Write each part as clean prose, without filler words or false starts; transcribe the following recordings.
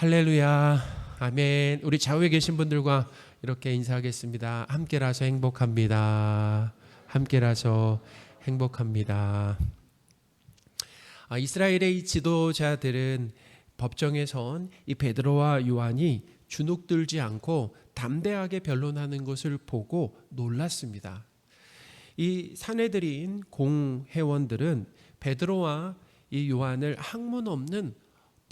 할렐루야, 아멘. 우리 좌우에 계신 분들과 이렇게 인사하겠습니다. 함께라서 행복합니다. 함께라서 행복합니다. 이스라엘의 이 지도자들은 법정에 선 이 베드로와 요한이 주눅들지 않고 담대하게 변론하는 것을 보고 놀랐습니다. 이 사내들인 공회원들은 베드로와 이 요한을 학문 없는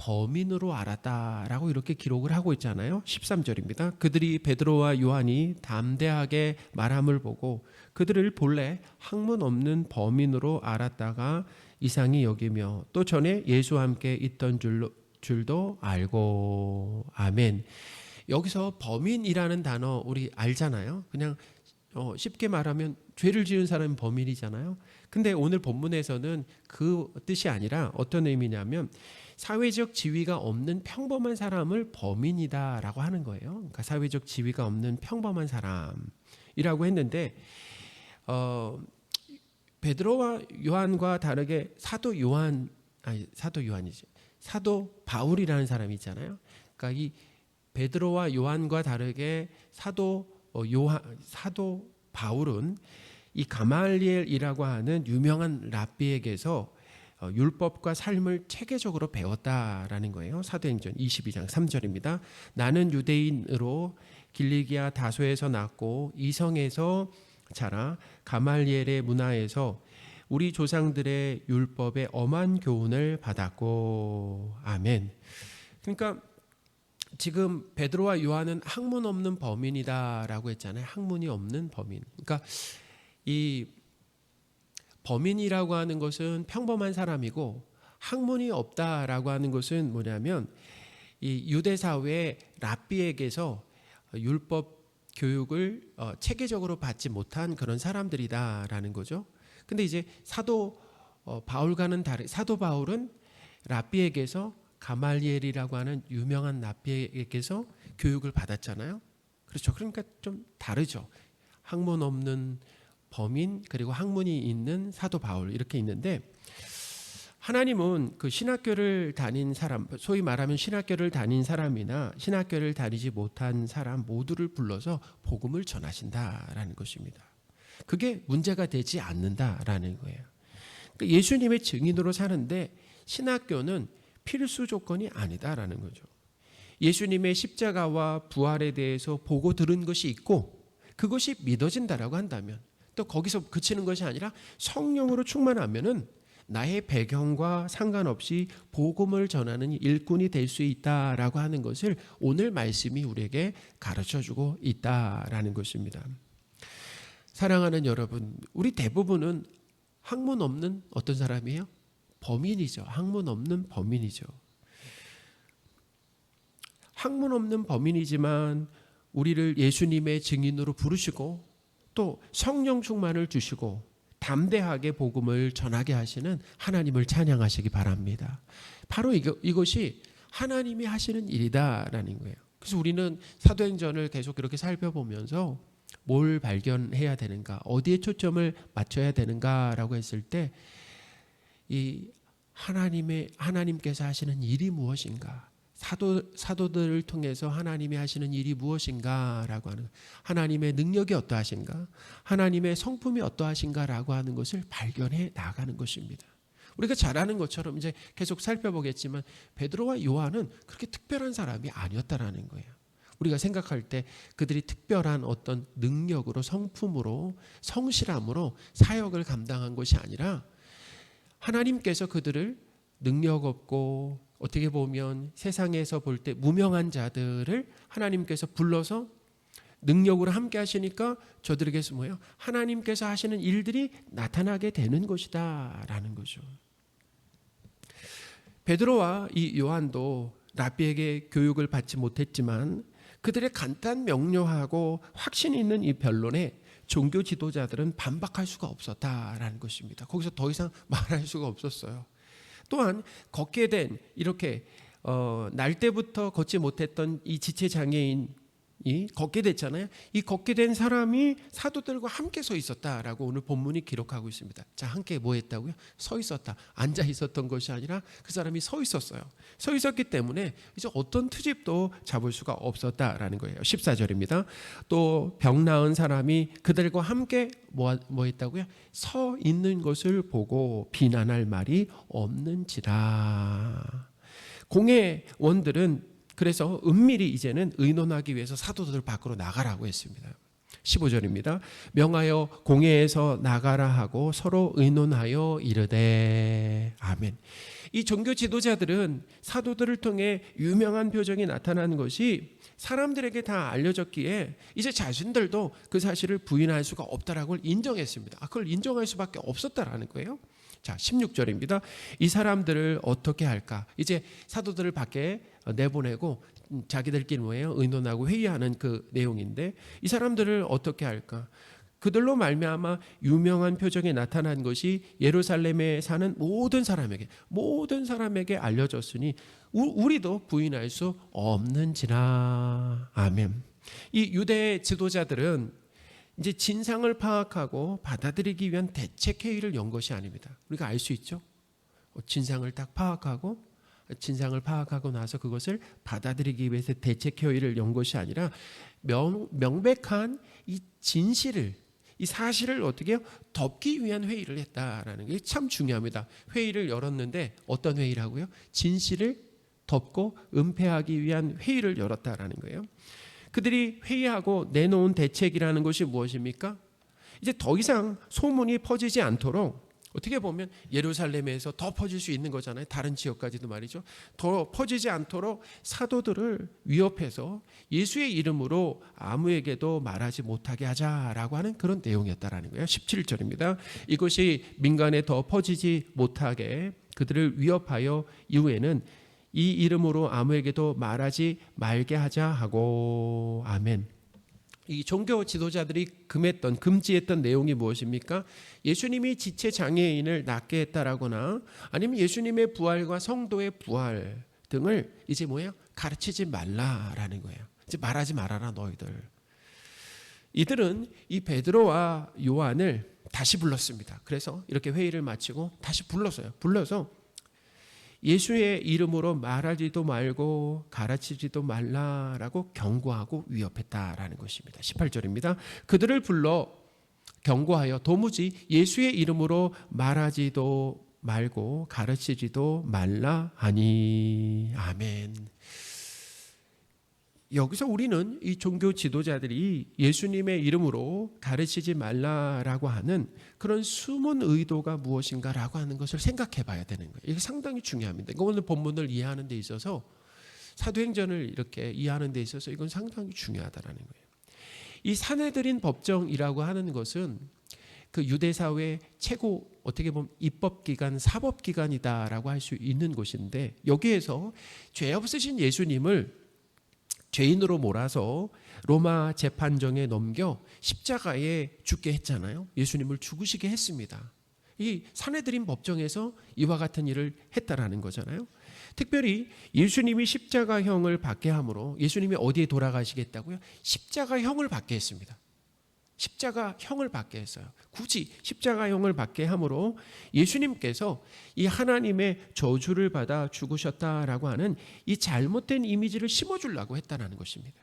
범인으로 알았다라고 이렇게 기록을 하고 있잖아요. 13절입니다. 그들이 베드로와 요한이 담대하게 말함을 보고 그들을 본래 학문 없는 범인으로 알았다가 이상히 여기며 또 전에 예수와 함께 있던 줄도 알고. 아멘. 여기서 범인이라는 단어 우리 알잖아요. 그냥 쉽게 말하면 죄를 지은 사람은 범인이잖아요. 근데 오늘 본문에서는 그 뜻이 아니라 어떤 의미냐면 사회적 지위가 없는 평범한 사람을 범인이다라고 하는 거예요. 그러니까 사회적 지위가 없는 평범한 사람이라고 했는데 베드로와 요한과 다르게 사도 바울이라는 사람이 있잖아요. 그러니까 이 베드로와 요한과 다르게 사도 바울은 이 가말리엘이라고 하는 유명한 랍비에게서 율법과 삶을 체계적으로 배웠다라는 거예요. 사도행전 22장 3절입니다. 나는 유대인으로 길리기아 다소에서 났고 이성에서 자라 가말리엘의 문화에서 우리 조상들의 율법의 엄한 교훈을 받았고. 아멘. 그러니까 지금 베드로와 요한은 학문 없는 범인이다라고 했잖아요. 학문이 없는 범인. 그러니까 이 범인이라고 하는 것은 평범한 사람이고 학문이 없다라고 하는 것은 뭐냐면 이 유대 사회의 랍비에게서 율법 교육을 체계적으로 받지 못한 그런 사람들이다라는 거죠. 근데 이제 사도 바울은 랍비에게서 가말리엘이라고 하는 유명한 랍비에게서 교육을 받았잖아요. 그렇죠. 그러니까 좀 다르죠. 학문 없는 범인 그리고 학문이 있는 사도 바울 이렇게 있는데 하나님은 그 신학교를 다닌 사람, 소위 말하면 신학교를 다닌 사람이나 신학교를 다니지 못한 사람 모두를 불러서 복음을 전하신다라는 것입니다. 그게 문제가 되지 않는다라는 거예요. 그러니까 예수님의 증인으로 사는데 신학교는 필수 조건이 아니다라는 거죠. 예수님의 십자가와 부활에 대해서 보고 들은 것이 있고 그것이 믿어진다라고 한다면 또 거기서 그치는 것이 아니라 성령으로 충만하면은 나의 배경과 상관없이 복음을 전하는 일꾼이 될 수 있다라고 하는 것을 오늘 말씀이 우리에게 가르쳐주고 있다라는 것입니다. 사랑하는 여러분, 우리 대부분은 학문 없는 어떤 사람이에요? 범인이죠. 학문 없는 범인이죠. 학문 없는 범인이지만 우리를 예수님의 증인으로 부르시고 또 성령 충만을 주시고 담대하게 복음을 전하게 하시는 하나님을 찬양하시기 바랍니다. 바로 이것이 하나님이 하시는 일이다라는 거예요. 그래서 우리는 사도행전을 계속 그렇게 살펴보면서 뭘 발견해야 되는가, 어디에 초점을 맞춰야 되는가라고 했을 때 이 하나님께서 하시는 일이 무엇인가, 사도들을 통해서 하나님이 하시는 일이 무엇인가라고 하는, 하나님의 능력이 어떠하신가, 하나님의 성품이 어떠하신가라고 하는 것을 발견해 나가는 것입니다. 우리가 잘 아는 것처럼 이제 계속 살펴보겠지만 베드로와 요한은 그렇게 특별한 사람이 아니었다라는 거예요. 우리가 생각할 때 그들이 특별한 어떤 능력으로, 성품으로, 성실함으로 사역을 감당한 것이 아니라 하나님께서 그들을 능력 없고 어떻게 보면 세상에서 볼 때 무명한 자들을 하나님께서 불러서 능력으로 함께 하시니까 저들에게서 뭐예요? 하나님께서 하시는 일들이 나타나게 되는 것이다 라는 거죠. 베드로와 이 요한도 랍비에게 교육을 받지 못했지만 그들의 간단 명료하고 확신 있는 이 변론에 종교 지도자들은 반박할 수가 없었다라는 것입니다. 거기서 더 이상 말할 수가 없었어요. 또한 걷게 된 이렇게 날 때부터 걷지 못했던 이 지체 장애인 이 걷게 됐잖아요. 이 걷게 된 사람이 사도들과 함께 서 있었다라고 오늘 본문이 기록하고 있습니다. 자, 함께 뭐 했다고요? 서 있었다. 앉아 있었던 것이 아니라 그 사람이 서 있었어요. 서 있었기 때문에 이제 어떤 트집도 잡을 수가 없었다라는 거예요. 14절입니다. 또 병 나은 사람이 그들과 함께 뭐 했다고요? 서 있는 것을 보고 비난할 말이 없는지라. 공회원들은 그래서 은밀히 이제는 의논하기 위해서 사도들 밖으로 나가라고 했습니다. 15절입니다. 명하여 공회에서 나가라 하고 서로 의논하여 이르되. 아멘. 이 종교 지도자들은 사도들을 통해 유명한 표정이 나타나는 것이 사람들에게 다 알려졌기에 이제 자신들도 그 사실을 부인할 수가 없다라고 인정했습니다. 그걸 인정할 수밖에 없었다라는 거예요. 자, 16절입니다. 이 사람들을 어떻게 할까? 이제 사도들을 밖에 내보내고 자기들끼리 뭐예요? 의논하고 회의하는 그 내용인데 이 사람들을 어떻게 할까? 그들로 말미암아 유명한 표정이 나타난 것이 예루살렘에 사는 모든 사람에게 알려졌으니 우리도 부인할 수 없는지라. 아멘. 이 유대 지도자들은 이제 진상을 파악하고 받아들이기 위한 대책회의를 연 것이 아닙니다. 우리가 알 수 있죠. 진상을 딱 파악하고 나서 그것을 받아들이기 위해서 대책회의를 연 것이 아니라 명백한 이 진실을, 이 사실을 어떻게 해요? 덮기 위한 회의를 했다라는 게 참 중요합니다. 회의를 열었는데 어떤 회의라고요? 진실을 덮고 은폐하기 위한 회의를 열었다라는 거예요. 그들이 회의하고 내놓은 대책이라는 것이 무엇입니까? 이제 더 이상 소문이 퍼지지 않도록 어떻게 보면 예루살렘에서 더 퍼질 수 있는 거잖아요. 다른 지역까지도 말이죠. 더 퍼지지 않도록 사도들을 위협해서 예수의 이름으로 아무에게도 말하지 못하게 하자라고 하는 그런 내용이었다라는 거예요. 17절입니다. 이것이 민간에 더 퍼지지 못하게 그들을 위협하여 이후에는 이 이름으로 아무에게도 말하지 말게 하자 하고. 아멘. 이 종교 지도자들이 금지했던 내용이 무엇입니까? 예수님이 지체 장애인을 낫게 했다라거나 아니면 예수님의 부활과 성도의 부활 등을 이제 뭐예요? 가르치지 말라라는 거예요. 이제 말하지 말아라 너희들. 이들은 이 베드로와 요한을 다시 불렀습니다. 그래서 이렇게 회의를 마치고 다시 불러서 예수의 이름으로 말하지도 말고 가르치지도 말라라고 경고하고 위협했다라는 것입니다. 18절입니다. 그들을 불러 경고하여 도무지 예수의 이름으로 말하지도 말고 가르치지도 말라 하니. 아멘. 여기서 우리는 이 종교 지도자들이 예수님의 이름으로 가르치지 말라라고 하는 그런 숨은 의도가 무엇인가라고 하는 것을 생각해 봐야 되는 거예요. 이게 상당히 중요합니다. 오늘 본문을 이해하는 데 있어서 사도행전을 이렇게 이해하는 데 있어서 이건 상당히 중요하다라는 거예요. 이 사내들인 법정이라고 하는 것은 그 유대 사회 최고 어떻게 보면 입법기관, 사법기관이다라고 할 수 있는 곳인데 여기에서 죄 없으신 예수님을 죄인으로 몰아서 로마 재판정에 넘겨 십자가에 죽게 했잖아요. 예수님을 죽으시게 했습니다. 이 사내들인 법정에서 이와 같은 일을 했다라는 거잖아요. 특별히 예수님이 십자가형을 받게 함으로 예수님이 어디에 돌아가시겠다고요? 십자가형을 받게 했습니다. 십자가형을 받게 했어요. 굳이 십자가형을 받게 함으로 예수님께서 이 하나님의 저주를 받아 죽으셨다라고 하는 이 잘못된 이미지를 심어주려고 했다는 것입니다.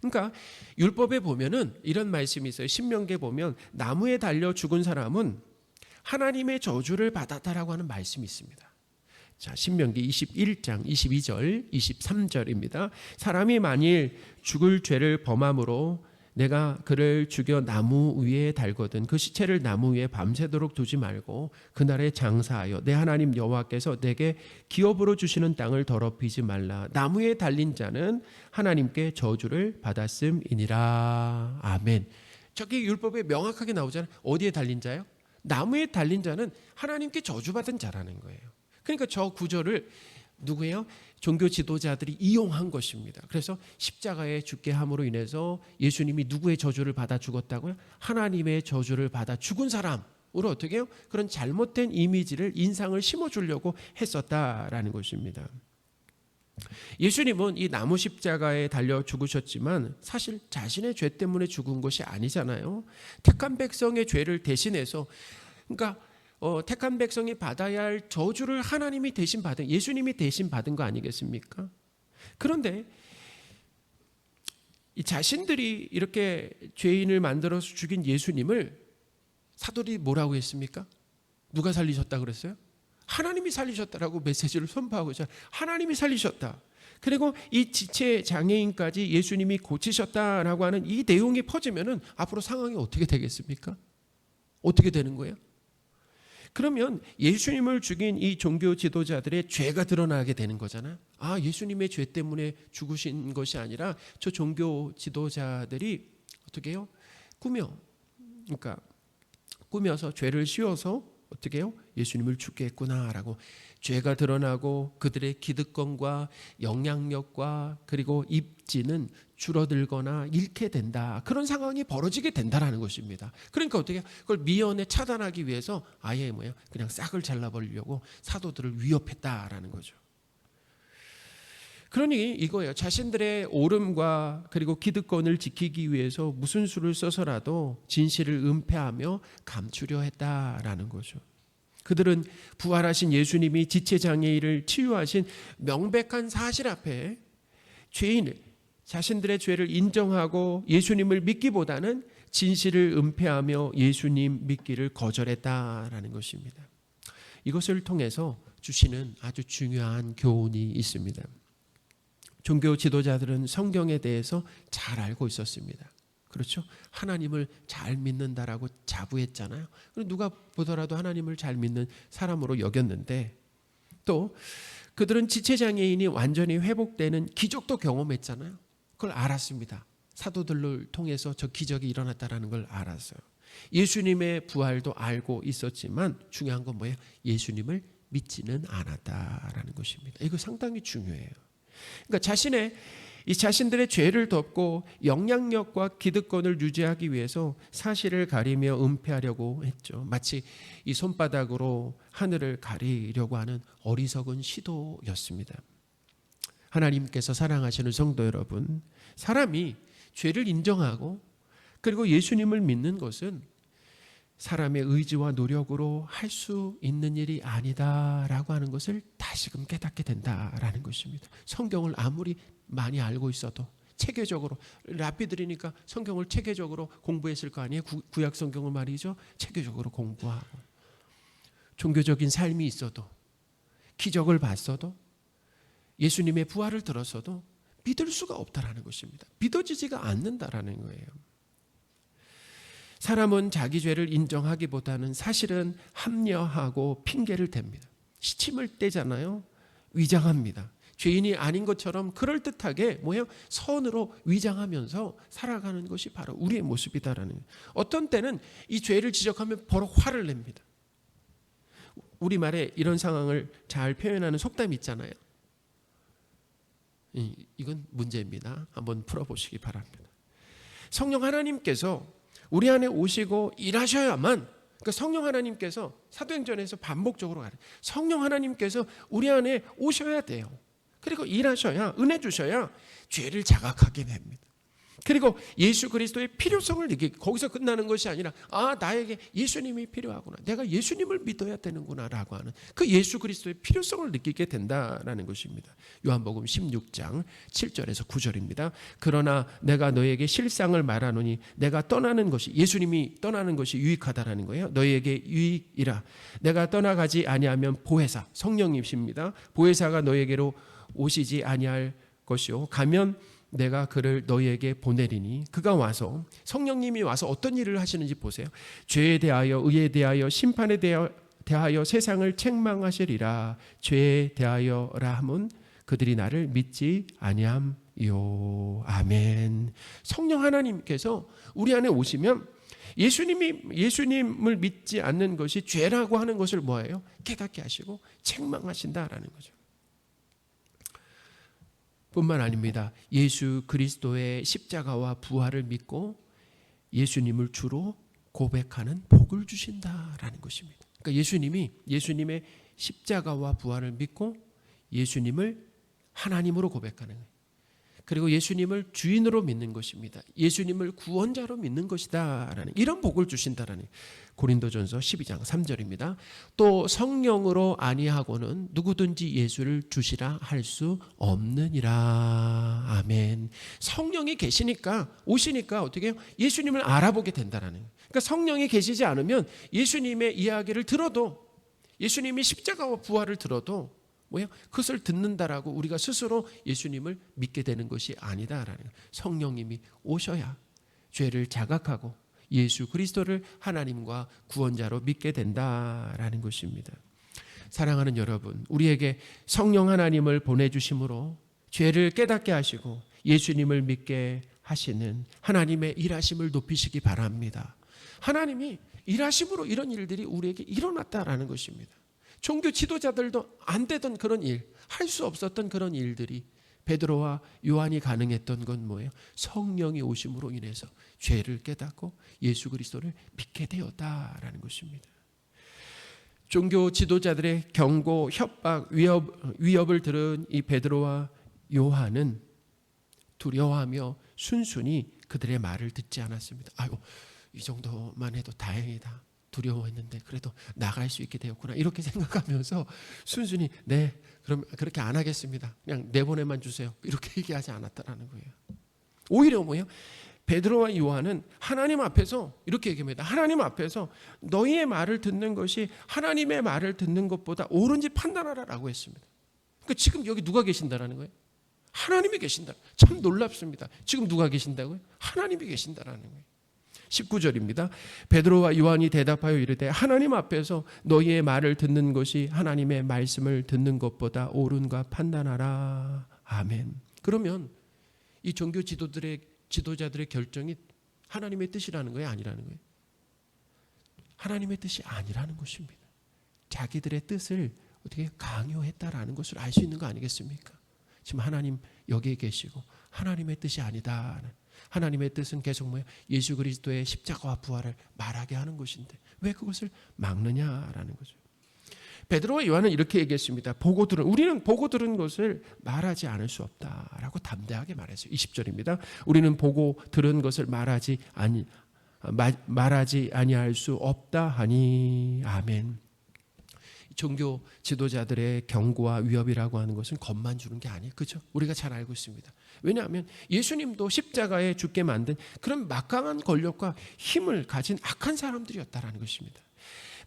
그러니까 율법에 보면은 이런 말씀이 있어요. 신명기에 보면 나무에 달려 죽은 사람은 하나님의 저주를 받았다라고 하는 말씀이 있습니다. 자, 신명기 21장 22절 23절입니다. 사람이 만일 죽을 죄를 범함으로 내가 그를 죽여 나무 위에 달거든 그 시체를 나무 위에 밤새도록 두지 말고 그날에 장사하여 내 하나님 여호와께서 내게 기업으로 주시는 땅을 더럽히지 말라. 나무에 달린 자는 하나님께 저주를 받았음이니라. 아멘. 저기 율법에 명확하게 나오잖아요. 어디에 달린 자요? 나무에 달린 자는 하나님께 저주받은 자라는 거예요. 그러니까 저 구절을 누구예요? 종교 지도자들이 이용한 것입니다. 그래서 십자가에 죽게 함으로 인해서 예수님이 누구의 저주를 받아 죽었다고요? 하나님의 저주를 받아 죽은 사람으로 어떻게 해요? 그런 잘못된 이미지를 인상을 심어주려고 했었다라는 것입니다. 예수님은 이 나무 십자가에 달려 죽으셨지만 사실 자신의 죄 때문에 죽은 것이 아니잖아요. 택한 백성의 죄를 대신해서, 그러니까 택한 백성이 받아야 할 저주를 하나님이 대신 받은, 예수님이 대신 받은 거 아니겠습니까? 그런데 이 자신들이 이렇게 죄인을 만들어서 죽인 예수님을 사도들이 뭐라고 했습니까? 누가 살리셨다 그랬어요? 하나님이 살리셨다라고 메시지를 선포하고 있어요. 하나님이 살리셨다. 그리고 이 지체 장애인까지 예수님이 고치셨다라고 하는 이 내용이 퍼지면은 앞으로 상황이 어떻게 되겠습니까? 어떻게 되는 거예요? 그러면 예수님을 죽인 이 종교 지도자들의 죄가 드러나게 되는 거잖아요. 아, 예수님의 죄 때문에 죽으신 것이 아니라 저 종교 지도자들이 어떻게 해요? 그러니까 꾸며서 죄를 씌워서 어떻게 해요? 예수님을 죽게 했구나라고 죄가 드러나고 그들의 기득권과 영향력과 그리고 입지는 줄어들거나 잃게 된다. 그런 상황이 벌어지게 된다라는 것입니다. 그러니까 어떻게 그걸 미연에 차단하기 위해서 아예 그냥 싹을 잘라버리려고 사도들을 위협했다라는 거죠. 그러니 이거예요. 자신들의 오름과 그리고 기득권을 지키기 위해서 무슨 수를 써서라도 진실을 은폐하며 감추려 했다라는 거죠. 그들은 부활하신 예수님이 지체장애인을 치유하신 명백한 사실 앞에 자신들의 죄를 인정하고 예수님을 믿기보다는 진실을 은폐하며 예수님 믿기를 거절했다라는 것입니다. 이것을 통해서 주시는 아주 중요한 교훈이 있습니다. 종교 지도자들은 성경에 대해서 잘 알고 있었습니다. 그렇죠? 하나님을 잘 믿는다라고 자부했잖아요. 누가 보더라도 하나님을 잘 믿는 사람으로 여겼는데, 또 그들은 지체장애인이 완전히 회복되는 기적도 경험했잖아요. 그걸 알았습니다. 사도들을 통해서 저 기적이 일어났다는 걸 알았어요. 예수님의 부활도 알고 있었지만 중요한 건 뭐예요? 예수님을 믿지는 않았다라는 것입니다. 이거 상당히 중요해요. 그러니까 자신들의 죄를 덮고 영향력과 기득권을 유지하기 위해서 사실을 가리며 은폐하려고 했죠. 마치 이 손바닥으로 하늘을 가리려고 하는 어리석은 시도였습니다. 하나님께서 사랑하시는 성도 여러분, 사람이 죄를 인정하고 그리고 예수님을 믿는 것은 사람의 의지와 노력으로 할 수 있는 일이 아니다라고 하는 것을 다시금 깨닫게 된다라는 것입니다. 성경을 아무리 많이 알고 있어도 체계적으로, 랍비들이니까 성경을 체계적으로 공부했을 거 아니에요. 구약 성경을 말이죠. 체계적으로 공부하고 종교적인 삶이 있어도, 기적을 봤어도, 예수님의 부활을 들었어도 믿을 수가 없다라는 것입니다. 믿어지지가 않는다라는 거예요. 사람은 자기 죄를 인정하기보다는 사실은 합리화하고 핑계를 댑니다. 시침을 떼잖아요. 위장합니다. 죄인이 아닌 것처럼 그럴듯하게 선으로 위장하면서 살아가는 것이 바로 우리의 모습이다라는 거예요. 어떤 때는 이 죄를 지적하면 바로 화를 냅니다. 우리말에 이런 상황을 잘 표현하는 속담이 있잖아요. 이건 문제입니다. 한번 풀어보시기 바랍니다. 성령 하나님께서 우리 안에 오시고 일하셔야만, 그러니까 성령 하나님께서 사도행전에서 반복적으로 가요. 성령 하나님께서 우리 안에 오셔야 돼요. 그리고 일하셔야, 은혜 주셔야 죄를 자각하게 됩니다. 그리고 예수 그리스도의 필요성을 느끼고, 거기서 끝나는 것이 아니라 나에게 예수님이 필요하구나, 내가 예수님을 믿어야 되는구나 라고 하는 그 예수 그리스도의 필요성을 느끼게 된다라는 것입니다. 요한복음 16장 7절에서 9절입니다. 그러나 내가 너에게 실상을 말하노니 내가 떠나는 것이, 예수님이 떠나는 것이 유익하다라는 거예요. 너에게 유익이라. 내가 떠나가지 아니하면 보혜사, 성령님이십니다. 보혜사가 너에게로 오시지 아니할 것이요, 가면 내가 그를 너희에게 보내리니 그가 와서, 성령님이 와서 어떤 일을 하시는지 보세요. 죄에 대하여, 의에 대하여, 심판에 대하여 세상을 책망하시리라. 죄에 대하여라 함은 그들이 나를 믿지 아니함이요. 아멘. 성령 하나님께서 우리 안에 오시면 예수님을 믿지 않는 것이 죄라고 하는 것을 뭐예요? 깨닫게 하시고 책망하신다라는 거죠. 뿐만 아닙니다. 예수 그리스도의 십자가와 부활을 믿고 예수님을 주로 고백하는 복을 주신다라는 것입니다. 그러니까 예수님의 십자가와 부활을 믿고 예수님을 하나님으로 고백하는 거예요. 그리고 예수님을 주인으로 믿는 것입니다. 예수님을 구원자로 믿는 것이다 라는 이런 복을 주신다라는 고린도전서 12장 3절입니다. 또 성령으로 아니하고는 누구든지 예수를 주시라 할 수 없느니라. 아멘. 성령이 계시니까 오시니까 어떻게 해요? 예수님을 알아보게 된다라는 거예요. 그러니까 성령이 계시지 않으면 예수님의 이야기를 들어도, 예수님이 십자가와 부활을 들어도 뭐예요? 그것을 듣는다라고 우리가 스스로 예수님을 믿게 되는 것이 아니다라는 거예요. 성령님이 오셔야 죄를 자각하고 예수 그리스도를 하나님과 구원자로 믿게 된다라는 것입니다. 사랑하는 여러분, 우리에게 성령 하나님을 보내주심으로 죄를 깨닫게 하시고 예수님을 믿게 하시는 하나님의 일하심을 높이시기 바랍니다. 하나님이 일하심으로 이런 일들이 우리에게 일어났다라는 것입니다. 종교 지도자들도 안 되던 그런 일, 할 수 없었던 그런 일들이 베드로와 요한이 가능했던 건 뭐예요? 성령이 오심으로 인해서 죄를 깨닫고 예수 그리스도를 믿게 되었다라는 것입니다. 종교 지도자들의 경고, 협박, 위협을 들은 이 베드로와 요한은 두려워하며 순순히 그들의 말을 듣지 않았습니다. 아유, 이 정도만 해도 다행이다. 두려워했는데 그래도 나갈 수 있게 되었구나 이렇게 생각하면서 순순히 네 그럼 그렇게 안 하겠습니다. 그냥 내보내만 주세요. 이렇게 얘기하지 않았다라는 거예요. 오히려 뭐예요? 베드로와 요한은 하나님 앞에서 이렇게 얘기합니다. 하나님 앞에서 너희의 말을 듣는 것이 하나님의 말을 듣는 것보다 옳은지 판단하라라고 했습니다. 그러니까 지금 여기 누가 계신다라는 거예요? 하나님이 계신다. 참 놀랍습니다. 지금 누가 계신다고요? 하나님이 계신다라는 거예요. 19절입니다. 베드로와 요한이 대답하여 이르되 하나님 앞에서 너희의 말을 듣는 것이 하나님의 말씀을 듣는 것보다 옳은가 판단하라. 아멘. 그러면 이 종교 지도자들의 결정이 하나님의 뜻이라는 거예요? 아니라는 거예요? 하나님의 뜻이 아니라는 것입니다. 자기들의 뜻을 어떻게 강요했다라는 것을 알 수 있는 거 아니겠습니까? 지금 하나님 여기에 계시고 하나님의 뜻이 아니다. 하나님의 뜻은 계속 뭐예요? 예수 그리스도의 십자가와 부활을 말하게 하는 것인데 왜 그것을 막느냐라는 거죠. 베드로와 요한은 이렇게 얘기했습니다. 우리는 보고 들은 것을 말하지 않을 수 없다라고 담대하게 말했어요. 20절입니다. 우리는 보고 들은 것을 말하지 아니할 수 없다 하니. 아멘. 종교 지도자들의 경고와 위협이라고 하는 것은 겁만 주는 게 아니에요. 그렇죠? 우리가 잘 알고 있습니다. 왜냐하면 예수님도 십자가에 죽게 만든 그런 막강한 권력과 힘을 가진 악한 사람들이었다라는 것입니다.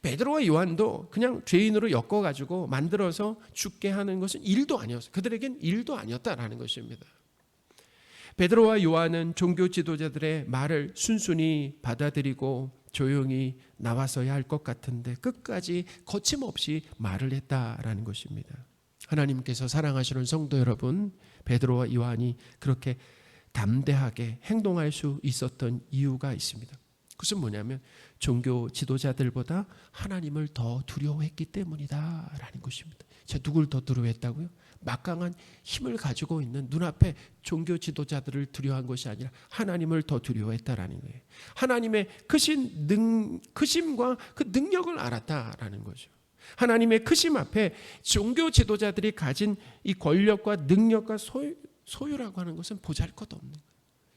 베드로와 요한도 그냥 죄인으로 엮어가지고 만들어서 죽게 하는 것은 일도 아니었어요. 그들에겐 일도 아니었다라는 것입니다. 베드로와 요한은 종교 지도자들의 말을 순순히 받아들이고 조용히 나와서야 할 것 같은데 끝까지 거침없이 말을 했다라는 것입니다. 하나님께서 사랑하시는 성도 여러분, 베드로와 요한이 그렇게 담대하게 행동할 수 있었던 이유가 있습니다. 그것은 뭐냐면 종교 지도자들보다 하나님을 더 두려워했기 때문이다라는 것입니다. 제가 누굴 더 두려워했다고요? 막강한 힘을 가지고 있는 눈앞에 종교 지도자들을 두려워한 것이 아니라 하나님을 더 두려워했다라는 거예요. 하나님의 크심과 그 능력을 알았다라는 거죠. 하나님의 크심 앞에 종교 지도자들이 가진 이 권력과 능력과 소유라고 하는 것은 보잘것없는 거예요.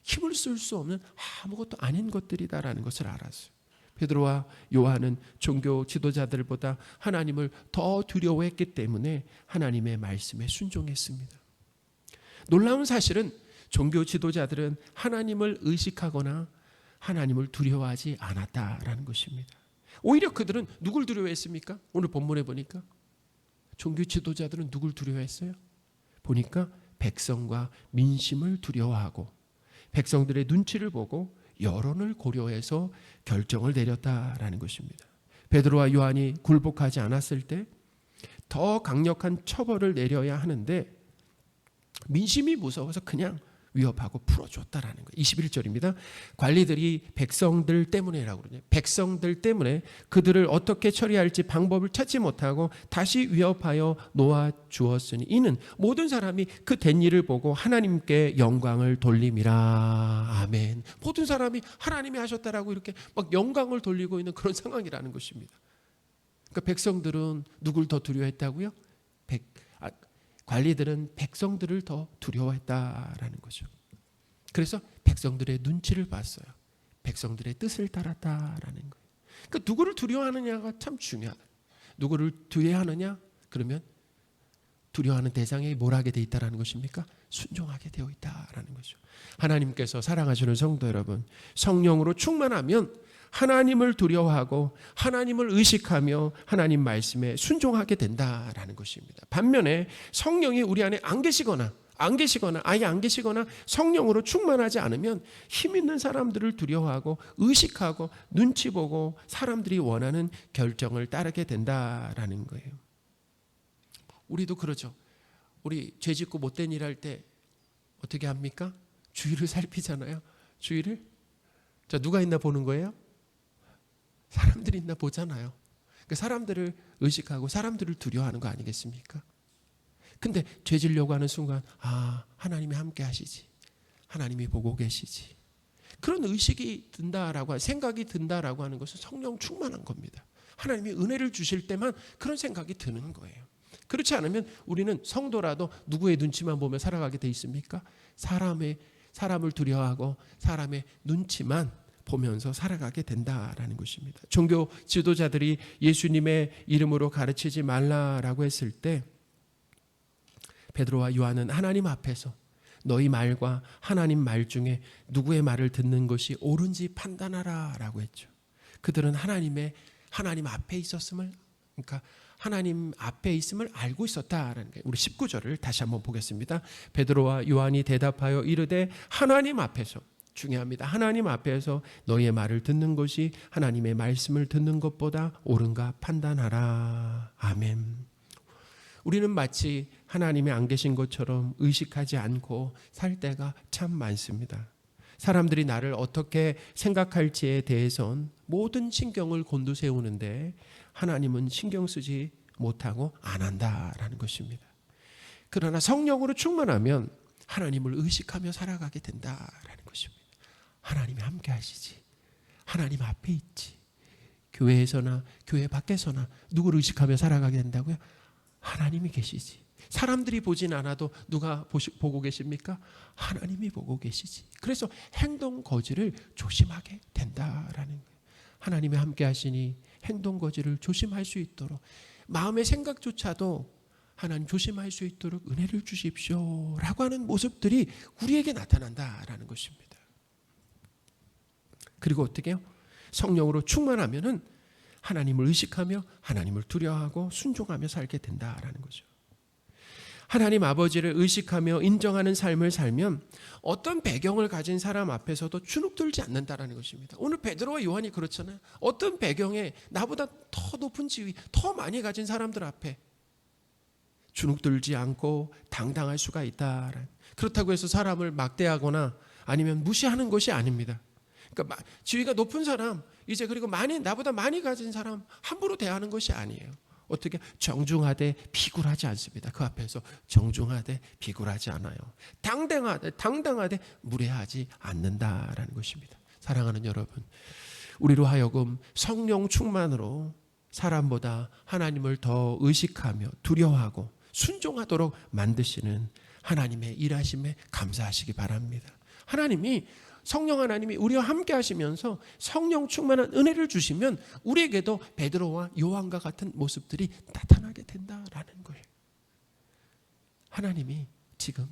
힘을 쓸 수 없는 아무것도 아닌 것들이다라는 것을 알았어요. 베드로와 요한은 종교 지도자들보다 하나님을 더 두려워했기 때문에 하나님의 말씀에 순종했습니다. 놀라운 사실은 종교 지도자들은 하나님을 의식하거나 하나님을 두려워하지 않았다라는 것입니다. 오히려 그들은 누굴 두려워했습니까? 오늘 본문에 보니까 종교 지도자들은 누굴 두려워했어요? 보니까 백성과 민심을 두려워하고 백성들의 눈치를 보고 여론을 고려해서 결정을 내렸다라는 것입니다. 베드로와 요한이 굴복하지 않았을 때 더 강력한 처벌을 내려야 하는데 민심이 무서워서 그냥 위협하고 풀어줬다라는 거예요. 21절입니다. 관리들이 백성들 때문에라고 그러네요. 백성들 때문에 그들을 어떻게 처리할지 방법을 찾지 못하고 다시 위협하여 놓아주었으니 이는 모든 사람이 그 된 일을 보고 하나님께 영광을 돌림이라. 아멘. 모든 사람이 하나님이 하셨다라고 이렇게 막 영광을 돌리고 있는 그런 상황이라는 것입니다. 그러니까 백성들은 누굴 더 두려워했다고요? 관리들은 백성들을 더 두려워했다라는 거죠. 그래서 백성들의 눈치를 봤어요. 백성들의 뜻을 따랐다라는 거예요. 그러니까 누구를 두려워하느냐가 참 중요하다. 누구를 두려워하느냐? 그러면 두려워하는 대상에 뭘 하게 돼 있다라는 것입니까? 순종하게 되어 있다라는 거죠. 하나님께서 사랑하시는 성도 여러분, 성령으로 충만하면 하나님을 두려워하고 하나님을 의식하며 하나님 말씀에 순종하게 된다라는 것입니다. 반면에 성령이 우리 안에 안 계시거나 아예 안 계시거나 성령으로 충만하지 않으면 힘 있는 사람들을 두려워하고 의식하고 눈치 보고 사람들이 원하는 결정을 따르게 된다라는 거예요. 우리도 그러죠. 우리 죄짓고 못된 일 할 때 어떻게 합니까? 주위를 살피잖아요. 주위를. 자, 누가 있나 보는 거예요? 사람들이 있나 보잖아요. 그러니까 사람들을 의식하고 사람들을 두려워하는 거 아니겠습니까? 근데 죄 지려고 하는 순간 하나님이 함께 하시지. 하나님이 보고 계시지. 그런 의식이 든다라고 생각이 든다라고 하는 것은 성령 충만한 겁니다. 하나님이 은혜를 주실 때만 그런 생각이 드는 거예요. 그렇지 않으면 우리는 성도라도 누구의 눈치만 보며 살아가게 돼 있습니까? 사람을 두려워하고 사람의 눈치만 보면서 살아가게 된다라는 것입니다. 종교 지도자들이 예수님의 이름으로 가르치지 말라라고 했을 때 베드로와 요한은 하나님 앞에서 너희 말과 하나님 말 중에 누구의 말을 듣는 것이 옳은지 판단하라라고 했죠. 그들은 하나님 앞에 있었음을, 그러니까 하나님 앞에 있음을 알고 있었다라는 거예요. 우리 19절을 다시 한번 보겠습니다. 베드로와 요한이 대답하여 이르되 하나님 앞에서, 중요합니다. 하나님 앞에서 너희의 말을 듣는 것이 하나님의 말씀을 듣는 것보다 옳은가 판단하라. 아멘. 우리는 마치 하나님이 안 계신 것처럼 의식하지 않고 살 때가 참 많습니다. 사람들이 나를 어떻게 생각할지에 대해선 모든 신경을 곤두세우는데 하나님은 신경 쓰지 못하고 안 한다라는 것입니다. 그러나 성령으로 충만하면 하나님을 의식하며 살아가게 된다라는 것입니다. 하나님이 함께 하시지. 하나님 앞에 있지. 교회에서나 교회 밖에서나 누구를 의식하며 살아가게 된다고요? 하나님이 계시지. 사람들이 보진 않아도 누가 보고 계십니까? 하나님이 보고 계시지. 그래서 행동 거지를 조심하게 된다라는 거예요. 하나님이 함께 하시니 행동 거지를 조심할 수 있도록, 마음의 생각조차도 하나님 조심할 수 있도록 은혜를 주십시오 라고 하는 모습들이 우리에게 나타난다라는 것입니다. 그리고 어떻게 해요? 성령으로 충만하면은 하나님을 의식하며 하나님을 두려워하고 순종하며 살게 된다라는 거죠. 하나님 아버지를 의식하며 인정하는 삶을 살면 어떤 배경을 가진 사람 앞에서도 주눅들지 않는다라는 것입니다. 오늘 베드로와 요한이 그렇잖아요. 어떤 배경에 나보다 더 높은 지위, 더 많이 가진 사람들 앞에 주눅들지 않고 당당할 수가 있다. 그렇다고 해서 사람을 막대하거나 아니면 무시하는 것이 아닙니다. 그러니까 지위가 높은 사람, 이제 그리고 나보다 많이 가진 사람 함부로 대하는 것이 아니에요. 어떻게? 정중하되 비굴하지 않습니다. 그 앞에서 정중하되 비굴하지 않아요. 당당하되 무례하지 않는다라는 것입니다. 사랑하는 여러분, 우리로 하여금 성령 충만으로 사람보다 하나님을 더 의식하며 두려워하고 순종하도록 만드시는 하나님의 일하심에 감사하시기 바랍니다. 성령 하나님이 우리와 함께 하시면서 성령 충만한 은혜를 주시면 우리에게도 베드로와 요한과 같은 모습들이 나타나게 된다라는 거예요. 하나님이 지금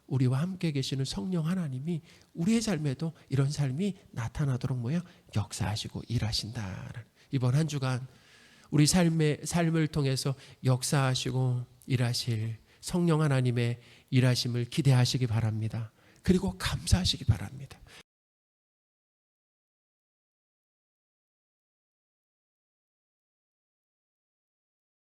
우리와 함께 계시는 성령 하나님이 우리의 삶에도 이런 삶이 나타나도록 역사하시고 일하신다. 이번 한 주간 우리 삶을 통해서 역사하시고 일하실 성령 하나님의 일하심을 기대하시기 바랍니다. 그리고 감사하시기 바랍니다.